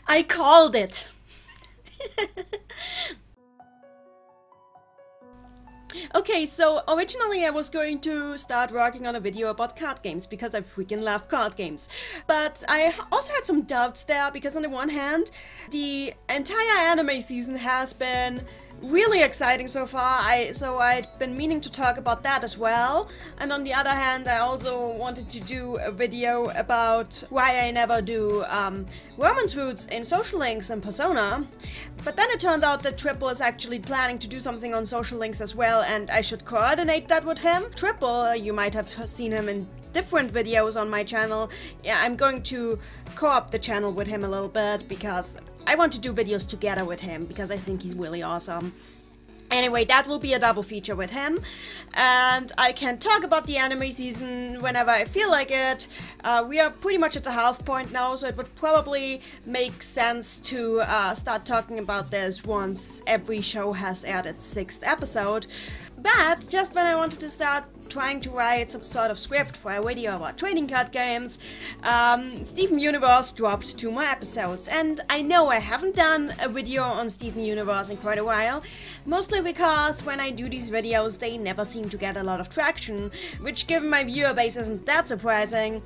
I called it! Okay, so originally I was going to start working on a video about card games because I freaking love card games. But I also had some doubts there because on the one hand, the entire anime season has been really exciting so far, so I'd been meaning to talk about that as well. And on the other hand, I also wanted to do a video about why I never do romance roots in Social Links and Persona. But then it turned out that Triple is actually planning to do something on Social Links as well, and I should coordinate that with him. Triple, you might have seen him in different videos on my channel. Yeah, I'm going to co-op the channel with him a little bit because I want to do videos together with him because I think he's really awesome. Anyway, that will be a double feature with him, and I can talk about the anime season whenever I feel like it. We are pretty much at the half point now, so it would probably make sense to start talking about this once every show has aired its 6th episode. But just when I wanted to start trying to write some sort of script for a video about trading card games, Steven Universe dropped 2 more episodes. And I know I haven't done a video on Steven Universe in quite a while, mostly because when I do these videos they never seem to get a lot of traction, which given my viewer base isn't that surprising.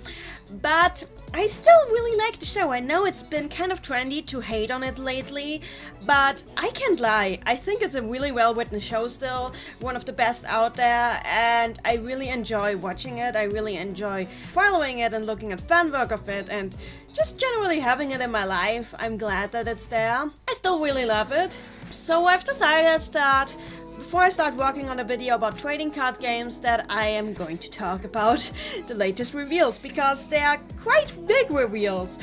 But I still really like the show. I know it's been kind of trendy to hate on it lately, but I can't lie. I think it's a really well-written show still, one of the best out there, and I really enjoy watching it. I really enjoy following it and looking at fan work of it and just generally having it in my life. I'm glad that it's there. I still really love it. So I've decided that before I start working on a video about trading card games that I am going to talk about the latest reveals, because they are quite big reveals,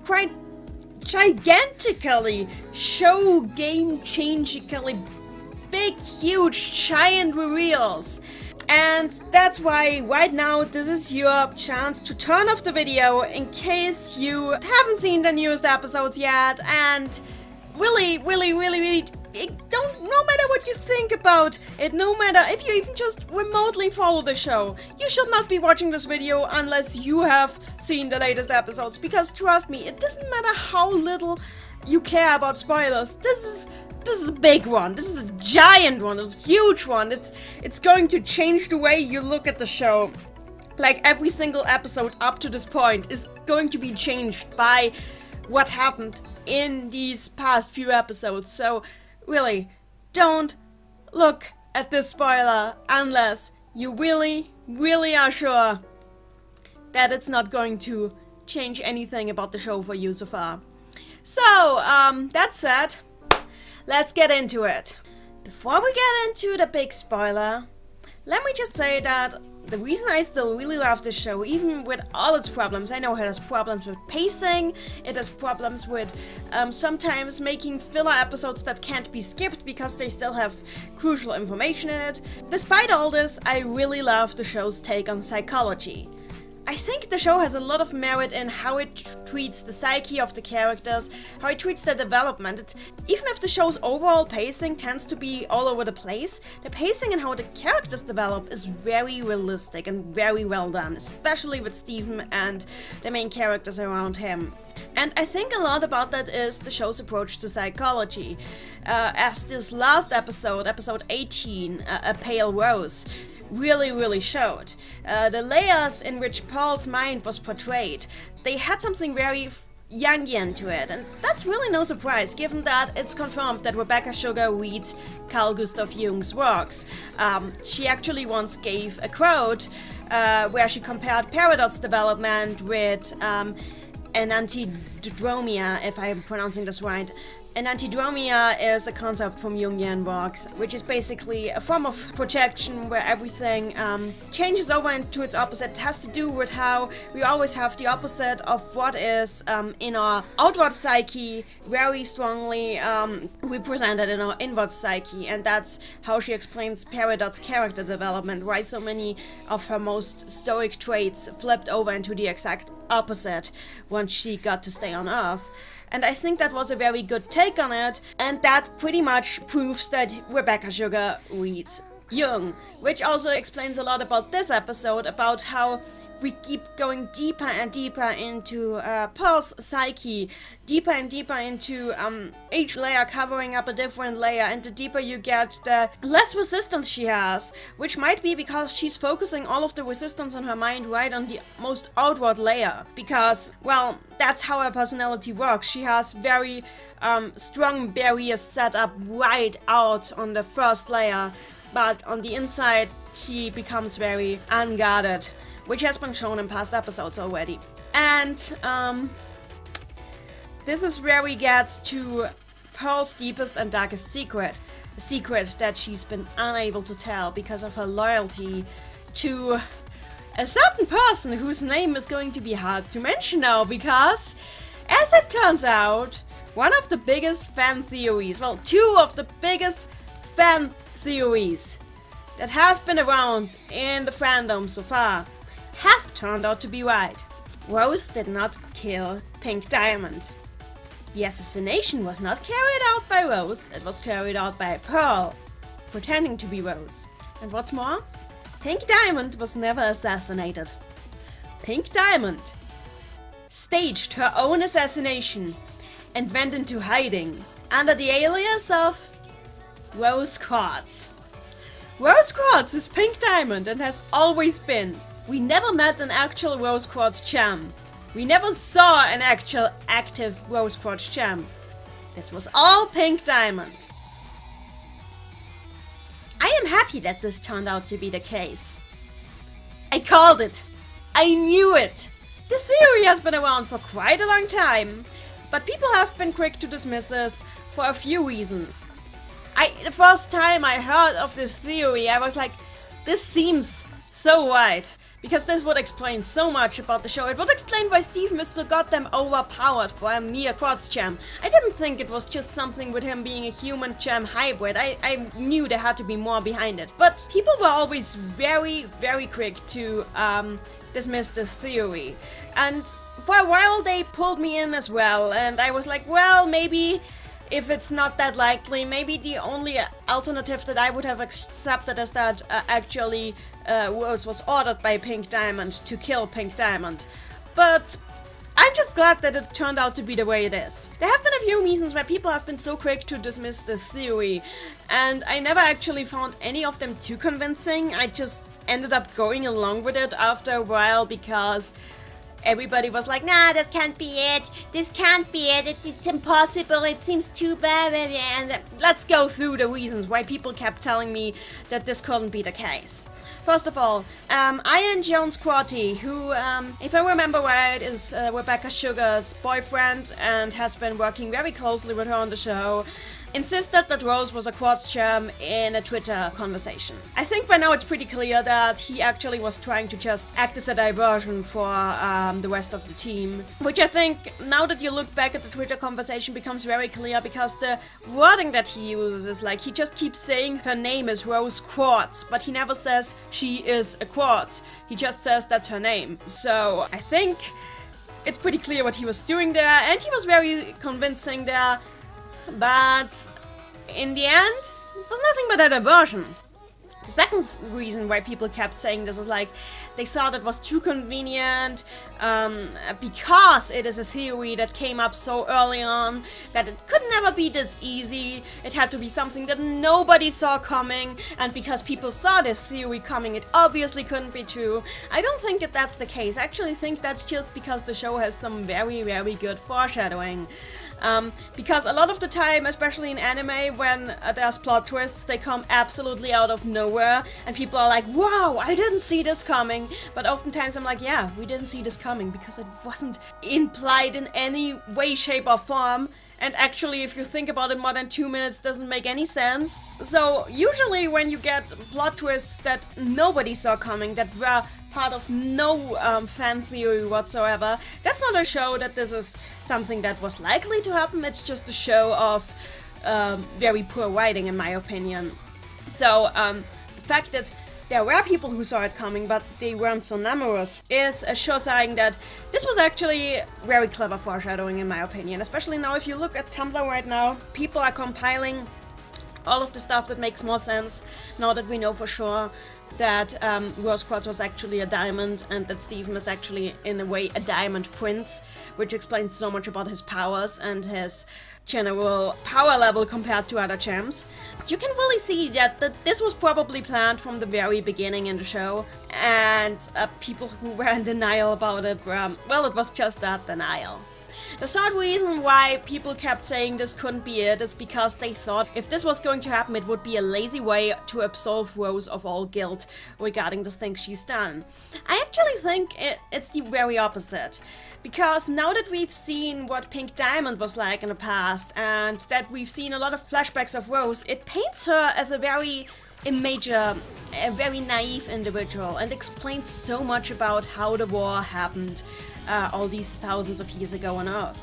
quite gigantically, show game-changingly big, huge, giant reveals. And that's why right now this is your chance to turn off the video in case you haven't seen the newest episodes yet, and really don't, no matter what you think about it, no matter if you even just remotely follow the show, you should not be watching this video unless you have seen the latest episodes, because trust me, it doesn't matter how little you care about spoilers. This is a big one. This is a giant one, a huge one. It's going to change the way you look at the show. Like every single episode up to this point is going to be changed by what happened in these past few episodes. So really, don't look at this spoiler unless you really are sure that it's not going to change anything about the show for you so far. So, that said, let's get into it. Before we get into the big spoiler, let me just say that the reason I still really love this show, even with all its problems, I know it has problems with pacing, it has problems with sometimes making filler episodes that can't be skipped because they still have crucial information in it. Despite all this, I really love the show's take on psychology. I think the show has a lot of merit in how it treats the psyche of the characters, how it treats their development. Even if the show's overall pacing tends to be all over the place, the pacing and how the characters develop is very realistic and very well done, especially with Steven and the main characters around him. And I think a lot about that is the show's approach to psychology. As this last episode, episode 18, A Pale Rose, really showed. The layers in which Pearl's mind was portrayed, they had something very Jungian to it, and that's really no surprise given that it's confirmed that Rebecca Sugar reads Carl Gustav Jung's works. She actually once gave a quote where she compared Peridot's development with enantiodromia, if I'm pronouncing this right. Enantiodromia is a concept from Jungian works, which is basically a form of projection where everything changes over into its opposite. It has to do with how we always have the opposite of what is in our outward psyche very strongly represented in our inward psyche, and that's how she explains Peridot's character development, why so many of her most stoic traits flipped over into the exact opposite once she got to stay on Earth. And I think that was a very good take on it, and that pretty much proves that Rebecca Sugar reads young, which also explains a lot about this episode, about how we keep going deeper and deeper into Pearl's psyche, deeper and deeper into each layer covering up a different layer, and the deeper you get, the less resistance she has, which might be because she's focusing all of the resistance in her mind right on the most outward layer, because, well, that's how her personality works. She has very strong barriers set up right out on the first layer, but on the inside she becomes very unguarded, which has been shown in past episodes already. And this is where we get to Pearl's deepest and darkest secret. A secret that she's been unable to tell because of her loyalty to a certain person whose name is going to be hard to mention now, because, as it turns out, one of the biggest fan theories, well, two of the biggest fan theories that have been around in the fandom so far have turned out to be right. Rose did not kill Pink Diamond. The assassination was not carried out by Rose, it was carried out by Pearl, pretending to be Rose. And what's more, Pink Diamond was never assassinated. Pink Diamond staged her own assassination and went into hiding under the alias of Rose Quartz. Rose Quartz is Pink Diamond and has always been. We never met an actual Rose Quartz gem. We never saw an actual active Rose Quartz gem. This was all Pink Diamond. I am happy that this turned out to be the case. I called it. I knew it. This theory has been around for quite a long time, but people have been quick to dismiss this for a few reasons. The first time I heard of this theory, I was like, this seems so right. Because this would explain so much about the show. It would explain why Steven is so goddamn overpowered for a mere quartz gem. I didn't think it was just something with him being a human gem hybrid. I knew there had to be more behind it. But people were always very, very quick to dismiss this theory. And for a while they pulled me in as well. And I was like, well, maybe if it's not that likely, maybe the only alternative that I would have accepted is that actually Rose was ordered by Pink Diamond to kill Pink Diamond. But I'm just glad that it turned out to be the way it is. There have been a few reasons why people have been so quick to dismiss this theory, and I never actually found any of them too convincing. I just ended up going along with it after a while because everybody was like, nah, that can't be it. This can't be it. It's impossible. It seems too bad. And let's go through the reasons why people kept telling me that this couldn't be the case. First of all, Ian Jones-Quartey, who, if I remember right, is Rebecca Sugar's boyfriend and has been working very closely with her on the show, insisted that Rose was a quartz gem in a Twitter conversation. I think by now it's pretty clear that he actually was trying to just act as a diversion for the rest of the team. Which I think, now that you look back at the Twitter conversation, becomes very clear because the wording that he uses is like, he just keeps saying her name is Rose Quartz, but he never says she is a quartz. He just says that's her name. So I think it's pretty clear what he was doing there, and he was very convincing there. But in the end, it was nothing but a diversion. The second reason why people kept saying this is like, they thought it was too convenient because it is a theory that came up so early on that it could never be this easy. It had to be something that nobody saw coming, and because people saw this theory coming, it obviously couldn't be true. I don't think that that's the case. I actually think that's just because the show has some very, very good foreshadowing. Because a lot of the time, especially in anime, when there's plot twists, they come absolutely out of nowhere, and people are like, wow, I didn't see this coming. But oftentimes I'm like, yeah, we didn't see this coming because it wasn't implied in any way, shape, or form. And actually, if you think about it, more than 2 minutes doesn't make any sense. So usually when you get plot twists that nobody saw coming, that were part of no fan theory whatsoever, that's not a show that this is something that was likely to happen. It's just a show of very poor writing, in my opinion. So the fact that there were people who saw it coming, but they weren't so numerous, is a sure sign that this was actually very clever foreshadowing, in my opinion. Especially now, if you look at Tumblr right now, people are compiling all of the stuff that makes more sense now that we know for sure that Rose Quartz was actually a diamond and that Steven is actually, in a way, a diamond prince, which explains so much about his powers and his general power level compared to other champs. You can really see that this was probably planned from the very beginning in the show, and people who were in denial about it were, well, it was just that, denial. The third reason why people kept saying this couldn't be it is because they thought if this was going to happen, it would be a lazy way to absolve Rose of all guilt regarding the things she's done. I actually think it's the very opposite. Because now that we've seen what Pink Diamond was like in the past, and that we've seen a lot of flashbacks of Rose, it paints her as a very naive individual and explains so much about how the war happened all these thousands of years ago on Earth.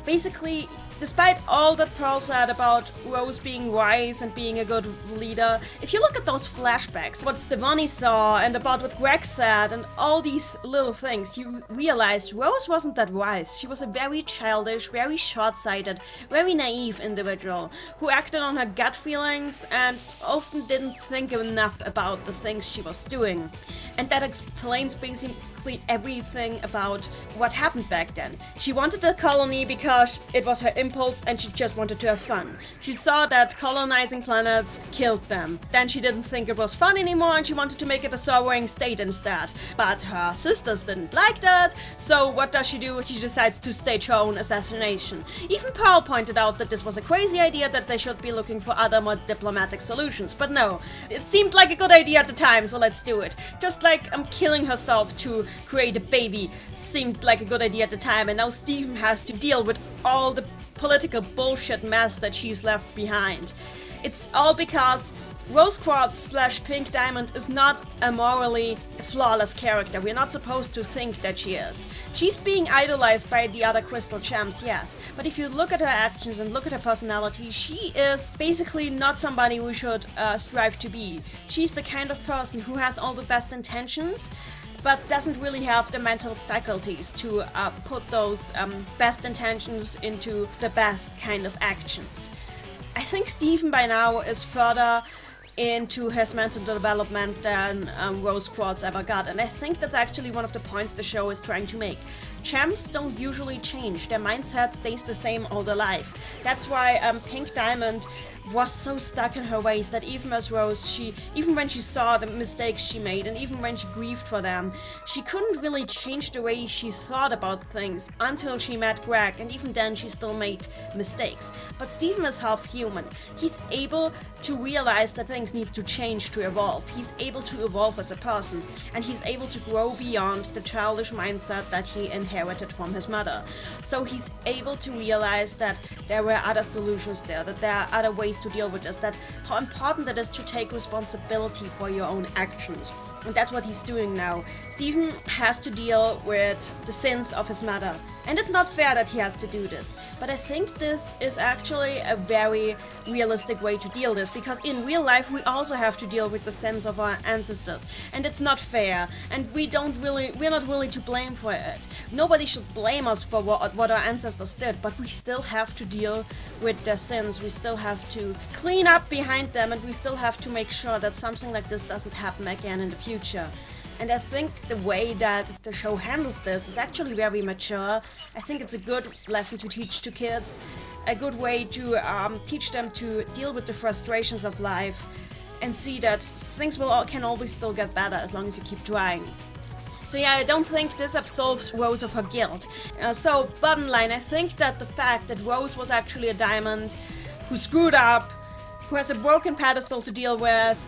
Basically, despite all that Pearl said about Rose being wise and being a good leader, if you look at those flashbacks, what Stevonnie saw and about what Greg said and all these little things, you realize Rose wasn't that wise. She was a very childish, very short-sighted, very naive individual who acted on her gut feelings and often didn't think enough about the things she was doing. And that explains basically everything about what happened back then. She wanted a colony because it was her impulse and she just wanted to have fun. She saw that colonizing planets killed them. Then she didn't think it was fun anymore and she wanted to make it a soaring state instead. But her sisters didn't like that, so what does she do? She decides to stage her own assassination. Even Pearl pointed out that this was a crazy idea, that they should be looking for other more diplomatic solutions. But no, it seemed like a good idea at the time, so let's do it. Just like killing herself to create a baby seemed like a good idea at the time, and now Steven has to deal with all the political bullshit mess that she's left behind. It's all because Rose Quartz / Pink Diamond is not a morally flawless character. We're not supposed to think that she is. She's being idolized by the other Crystal champs, yes, but if you look at her actions and look at her personality, she is basically not somebody we should strive to be. She's the kind of person who has all the best intentions, but doesn't really have the mental faculties to put those best intentions into the best kind of actions. I think Steven by now is further into his mental development than Rose Quartz ever got, and I think that's actually one of the points the show is trying to make. Champs don't usually change, their mindset stays the same all their life. That's why Pink Diamond was so stuck in her ways that even as Rose, even when she saw the mistakes she made and even when she grieved for them, she couldn't really change the way she thought about things until she met Greg, and even then she still made mistakes. But Steven is half human. He's able to realize that things need to change to evolve. He's able to evolve as a person, and he's able to grow beyond the childish mindset that he inherited from his mother. So he's able to realize that there were other solutions there, that there are other ways to deal with this, that how important it is to take responsibility for your own actions. And that's what he's doing now. Steven has to deal with the sins of his mother. And it's not fair that he has to do this. But I think this is actually a very realistic way to deal this, because in real life we also have to deal with the sins of our ancestors. And it's not fair. And we're not really to blame for it. Nobody should blame us for what our ancestors did, but we still have to deal with their sins. We still have to clean up behind them, and we still have to make sure that something like this doesn't happen again in the future. And I think the way that the show handles this is actually very mature. I think it's a good lesson to teach to kids, a good way to teach them to deal with the frustrations of life and see that things can always still get better as long as you keep trying. So yeah, I don't think this absolves Rose of her guilt. So bottom line, I think that the fact that Rose was actually a diamond who screwed up, who has a broken pedestal to deal with,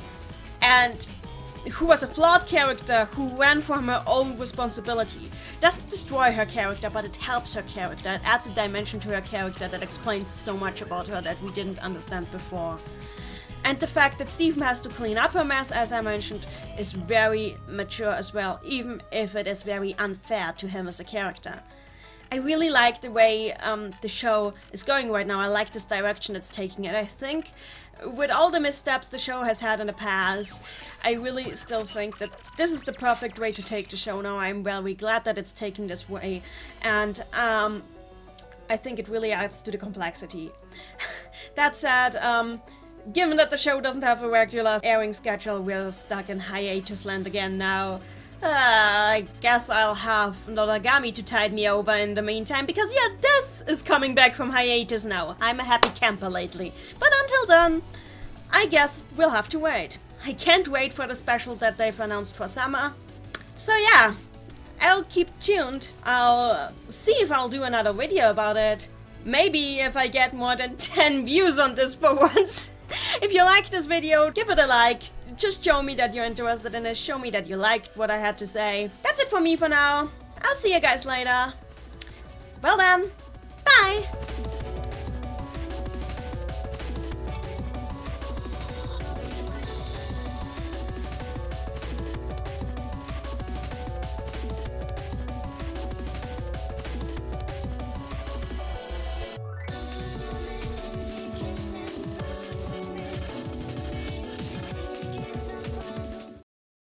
and who was a flawed character who ran from her own responsibility, doesn't destroy her character, but it helps her character. It adds a dimension to her character that explains so much about her that we didn't understand before. And the fact that Steven has to clean up her mess, as I mentioned, is very mature as well, even if it is very unfair to him as a character. I really like the way the show is going right now. I like this direction it's taking, and I think with all the missteps the show has had in the past, I really still think that this is the perfect way to take the show now. I'm very glad that it's taking this way, and I think it really adds to the complexity. That said, given that the show doesn't have a regular airing schedule, we're stuck in hiatus land again now. I guess I'll have Noragami to tide me over in the meantime, because yeah, this is coming back from hiatus now. I'm a happy camper lately. But until then, I guess we'll have to wait. I can't wait for the special that they've announced for summer. So yeah, I'll keep tuned. I'll see if I'll do another video about it. Maybe if I get more than 10 views on this for once. If you like this video, give it a like. Just show me that you're interested in it. Show me that you liked what I had to say. That's it for me for now. I'll see you guys later. Well then, bye!